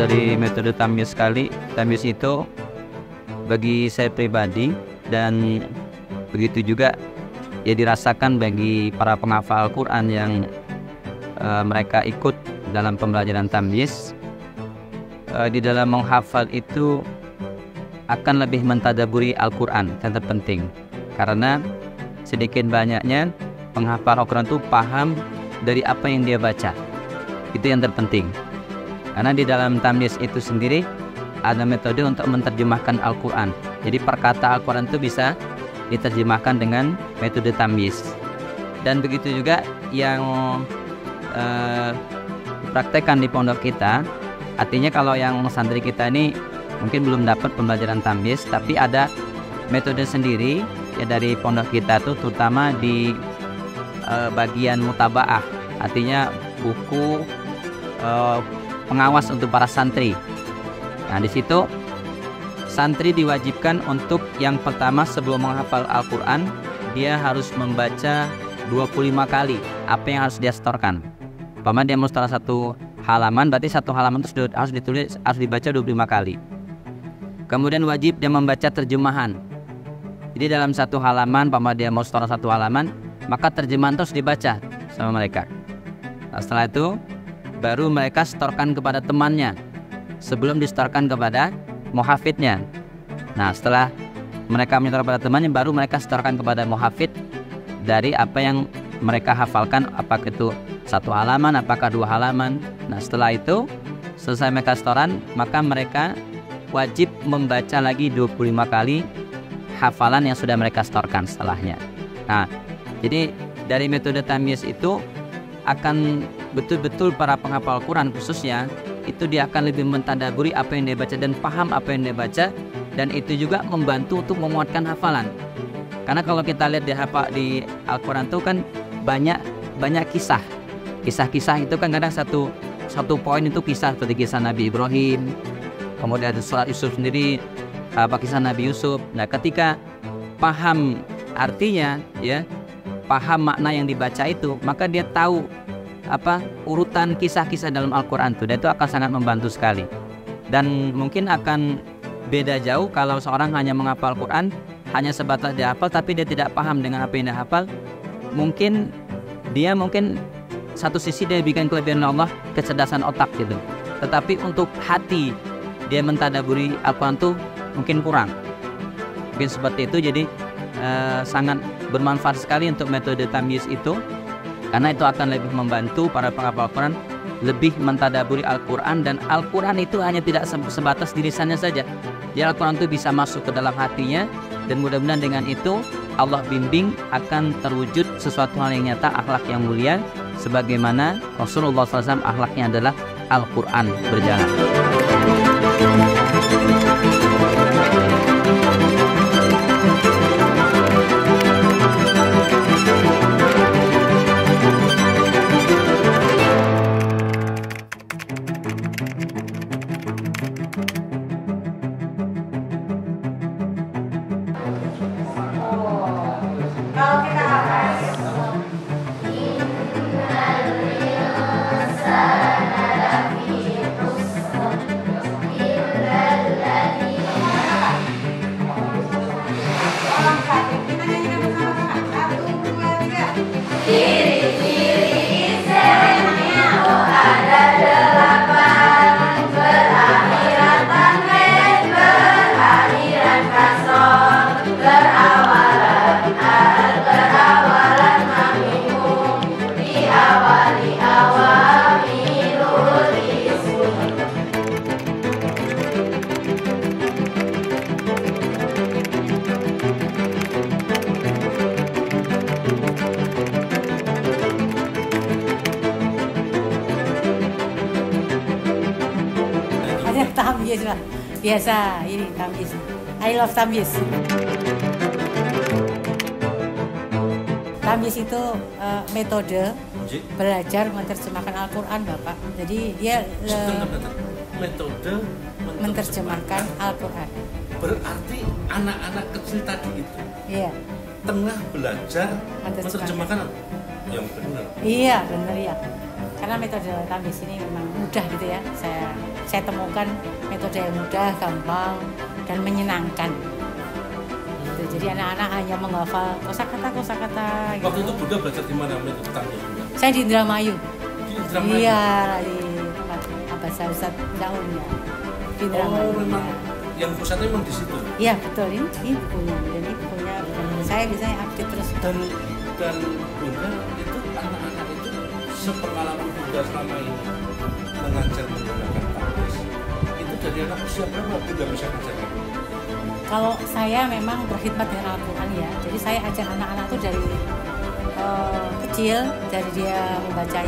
Dari metode tamyiz tamyiz itu bagi saya pribadi dan begitu juga ya dirasakan bagi para penghafal Al-Quran yang mereka ikut dalam pembelajaran tamyiz. Di dalam menghafal itu akan lebih mentadaburi Al-Quran yang terpenting, karena sedikit banyaknya penghafal Al-Quran itu paham dari apa yang dia baca. Itu yang terpenting. Karena di dalam tamyiz itu sendiri ada metode untuk menerjemahkan Al-Quran. Jadi perkata Al-Quran itu bisa diterjemahkan dengan metode tamyiz. Dan begitu juga yang dipraktekkan di pondok kita. Artinya kalau yang santri kita ini mungkin belum dapat pembelajaran tamyiz, tapi ada metode sendiri ya dari pondok kita tuh, terutama di bagian mutabaah. Artinya buku pengawas untuk para santri. Nah, di situ santri diwajibkan untuk yang pertama sebelum menghafal Al-Quran, dia harus membaca 25 kali apa yang harus dia setorkan. Umpama dia mau setor satu halaman, berarti satu halaman itu harus dibaca 25 kali. Kemudian wajib dia membaca terjemahan. Jadi dalam satu halaman, umpama dia mau setor satu halaman, maka terjemahan terus dibaca sama mereka. Nah, setelah itu baru mereka setorkan kepada temannya sebelum disetorkan kepada muhafidnya. Nah, setelah mereka menyetor kepada temannya, baru mereka setorkan kepada muhafid dari apa yang mereka hafalkan, apakah itu satu halaman, apakah dua halaman. Nah, setelah itu selesai mereka setoran, maka mereka wajib membaca lagi 25 kali hafalan yang sudah mereka setorkan setelahnya. Nah, jadi dari metode tamyiz itu akan betul-betul para penghafal Quran khususnya itu dia akan lebih mentadaburi apa yang dia baca dan paham apa yang dia baca, dan itu juga membantu untuk menguatkan hafalan. Karena kalau kita lihat di Al-Quran itu kan banyak kisah-kisah itu kan kadang satu poin itu kisah, seperti kisah Nabi Ibrahim, kemudian ada surat Yusuf sendiri, kisah Nabi Yusuf. Nah, ketika paham artinya ya, paham makna yang dibaca itu, maka dia tahu urutan kisah-kisah dalam Al-Quran itu, dan itu akan sangat membantu sekali. Dan mungkin akan beda jauh kalau seorang hanya menghafal Al-Quran, hanya sebatas dia hafal tapi dia tidak paham dengan apa yang dia hafal. Mungkin satu sisi dia berikan kelebihan Allah, kecerdasan otak gitu, tetapi untuk hati dia mentadaburi Al-Quran itu mungkin kurang. Mungkin seperti itu. Jadi sangat bermanfaat sekali untuk metode tamyiz itu, karena itu akan lebih membantu para penghafal Al-Quran lebih mentadaburi Al-Quran. Dan Al-Quran itu hanya tidak sebatas di lisannya saja, Jadi Al-Quran itu bisa masuk ke dalam hatinya, dan mudah-mudahan dengan itu Allah bimbing akan terwujud sesuatu hal yang nyata, akhlak yang mulia, sebagaimana Rasulullah SAW akhlaknya adalah Al-Quran berjalan. Kalau kita hafal kita nyanyikan bersama-sama. 1, 2, 3. Ciri-ciri Islamnya ada 8. Berakhiran tanwin, berakhiran kasroh, berawalan al, berawalan mamimum, diawali awamirul ismi. Ada tamyiz lah, biasa ini tamyiz. I love tamyiz. Tamyiz itu metode belajar menerjemahkan Al-Quran, Bapak. Jadi dia metode menerjemahkan Al-Quran. Berarti anak-anak kecil tadi itu Iya, tengah belajar menerjemahkan yang benar. iya benar ya. Karena metode tamyiz ini memang mudah gitu ya. Saya temukan metode yang mudah, gampang, dan menyenangkan. Gitu. Jadi anak-anak hanya menghafal kosakata gitu. Waktu itu Bunda belajar di mana metode tamyiz? Saya di Indramayu. Di Indramayu? Iya, di tempat Abasa Ustaz Daun ya. Di Indramayu. Oh, memang yang pusatnya memang di situ. Iya betul, ini bukunya. Dan ini bukunya saya biasanya update terus. Dan Bunda itu anak-anak itu sepengalaman Bunda selama ini mengajar menggunakan tamyiz. Itu dari anak usia berapa Bunda bisa ngajarkan? Kalau saya memang berkhidmat dengan Al-Quran ya. Jadi saya ajak anak-anak tuh dari kecil, dari dia membaca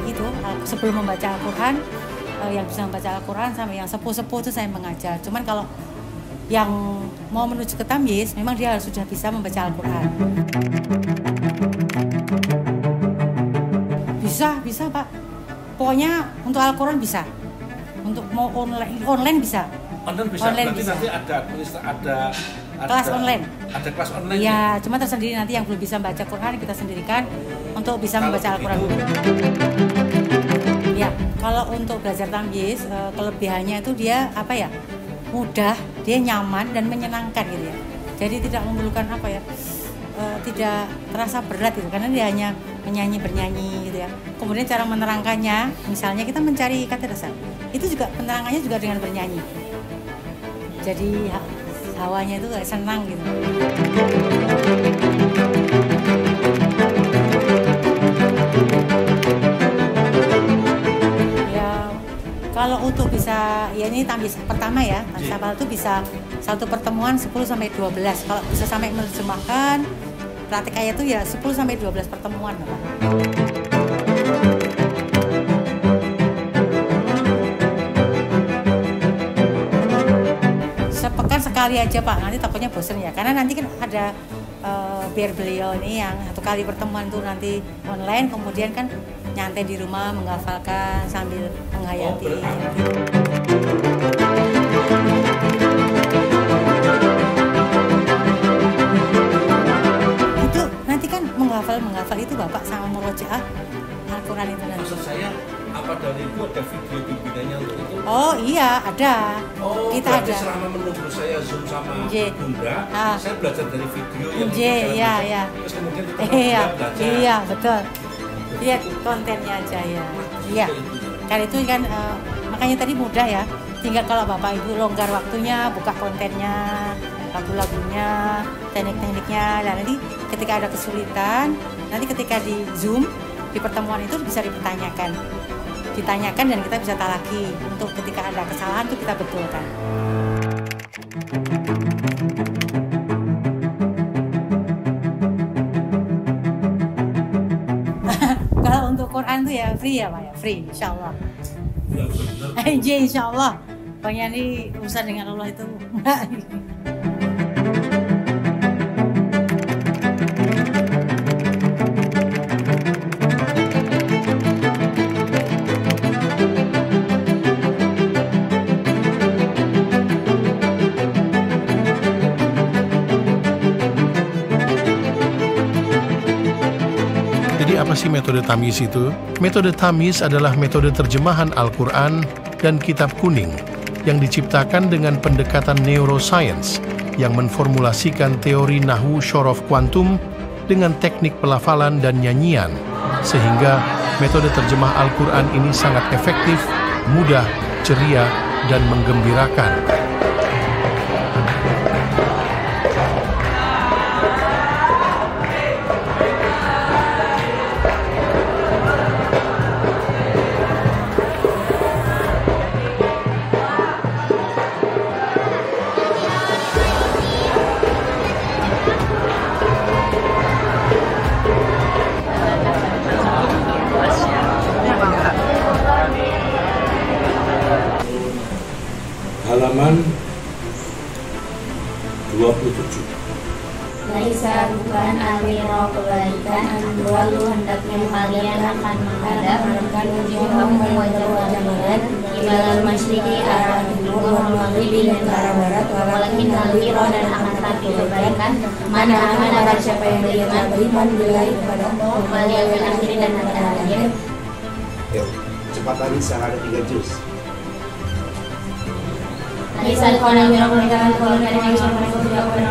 itu sebelum membaca Al-Quran, yang bisa membaca Al-Quran sampai yang sepuh-sepuh itu saya mengajar. Cuman kalau yang mau menuju ke tamyiz, memang dia harus sudah bisa membaca Al-Quran. Bisa Pak. Pokoknya untuk Al-Quran bisa. Untuk mau online bisa. Online bisa. Online Berarti bisa. nanti ada Kelas online. Ada kelas online. Iya, cuma tersendiri nanti yang belum bisa membaca Quran kita sendirikan untuk bisa Kalau membaca Al-Quran. Ya, kalau untuk belajar tamyiz, kelebihannya itu dia apa ya? Mudah, dia nyaman dan menyenangkan gitu ya. Jadi tidak memerlukan apa ya? Tidak terasa berat gitu, karena dia hanya bernyanyi gitu ya. Kemudian cara menerangkannya, misalnya kita mencari kata dasar, itu juga penerangannya juga dengan bernyanyi. Jadi hawanya itu kayak senang gitu. Ya kalau untuk bisa, ya ini tamyiz pertama ya, tamyiz hafal itu bisa satu pertemuan 10 sampai 12. Kalau bisa sampai menerjemahkan praktik ayat itu ya 10 sampai 12 pertemuan, Bapak. Sepekan sekali aja Pak, nanti takutnya bosen ya, karena nanti kan ada biar beliau ini yang satu kali pertemuan tuh nanti online, kemudian kan nyantai di rumah menghafalkan sambil menghayati. Itu nanti kan menghafal itu Bapak sama murojaah Al-Quran itu nanti. Maksud saya apa dari itu ada video bimbingannya untuk itu? Oh iya ada. Oh, Kita berarti ada. selama menunggu saya Zoom sama Nggih. Bunda, saya belajar dari video yang Nggih, iya, itu. iya. Terus kemudian kita Iya, belajar. iya betul. Lihat kontennya aja ya. Iya. Kan itu kan makanya tadi mudah ya. Tinggal kalau Bapak Ibu longgar waktunya, buka kontennya, lagu-lagunya, teknik-tekniknya. Dan nanti ketika ada kesulitan, nanti ketika di Zoom di pertemuan itu bisa ditanyakan dan kita bisa talaki untuk ketika ada kesalahan itu kita betulkan. free ya Pak ya, free insya Allah. Ya benar. Iya insya Allah. Bang Yani urusan dengan Allah itu enggak. Jadi apa sih metode tamyiz itu? Metode tamyiz adalah metode terjemahan Al-Quran dan Kitab Kuning yang diciptakan dengan pendekatan neuroscience yang menformulasikan teori nahwu syorof kuantum dengan teknik pelafalan dan nyanyian, sehingga metode terjemah Al-Quran ini sangat efektif, mudah, ceria, dan menggembirakan. Halaman 27. Laisa bukan alwiro kebalikan lalu hendaknya kalian akan menghadap kamu wajah barat ibalal masyriki arah timur wal maghribi dan arah barat walakin alwiro dan akan tetapi kebalikan mana akan siapa yang beriman kepada Allah wal yaumil akhir dan hari akhir. Yuk, cepat lagi ada 3 juz. Laisa bukan alwiro kebalikan kalau ada yang sama juga pada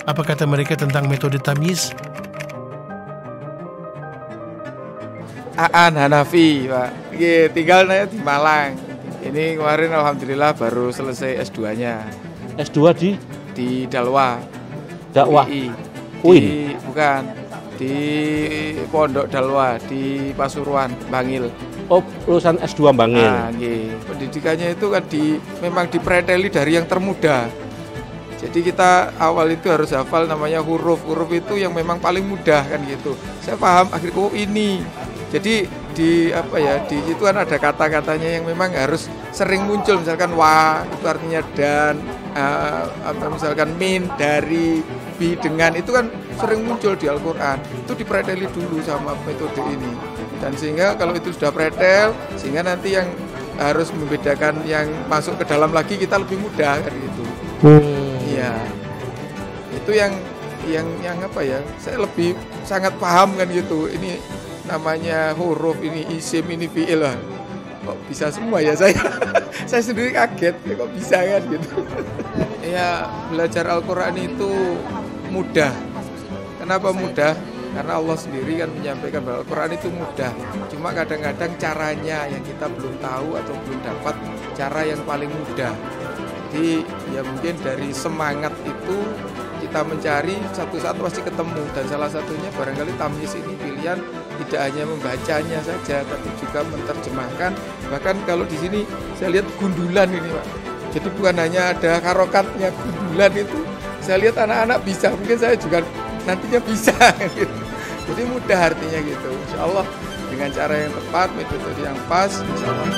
Apa kata mereka tentang metode tamyiz? Aan Hanafi, Pak. Tinggal di Malang. Ini kemarin alhamdulillah baru selesai S2-nya. S2 di Dalwa. Dakwah. Di bukan di Pondok Dalwa di Pasuruan, Bangil. Oh, lulusan S2 Bangil. Nah, pendidikannya itu kan memang dipreteli dari yang termuda. Jadi kita awal itu harus hafal namanya huruf itu yang memang paling mudah kan gitu. Saya paham akhirnya ini. Jadi di situ kan ada kata-katanya yang memang harus sering muncul, misalkan wa itu artinya dan, misalkan min dari, bi dengan, itu kan sering muncul di Al-Quran. Itu dipreteli dulu sama metode ini. Dan sehingga kalau itu sudah pretel, sehingga nanti yang harus membedakan yang masuk ke dalam lagi kita lebih mudah kan gitu. Iya. Itu yang saya lebih sangat paham kan gitu. Ini namanya huruf, ini isim, ini fi'il lah. Kok bisa semua ya saya? Saya sendiri kaget, kok bisa kan gitu. Ya, belajar Al-Quran itu mudah. Kenapa mudah? Karena Allah sendiri kan menyampaikan bahwa Al-Quran itu mudah. Cuma kadang-kadang caranya yang kita belum tahu atau belum dapat cara yang paling mudah. Jadi ya mungkin dari semangat itu kita mencari, satu saat pasti ketemu. Dan salah satunya barangkali tamyiz ini pilihan tidak hanya membacanya saja, tapi juga menerjemahkan. Bahkan kalau di sini saya lihat gundulan ini, Pak. Jadi bukan hanya ada harokatnya, gundulan itu saya lihat anak-anak bisa, mungkin saya juga nantinya bisa gitu. Jadi mudah artinya gitu. Insya Allah dengan cara yang tepat, metode yang pas, insya Allah.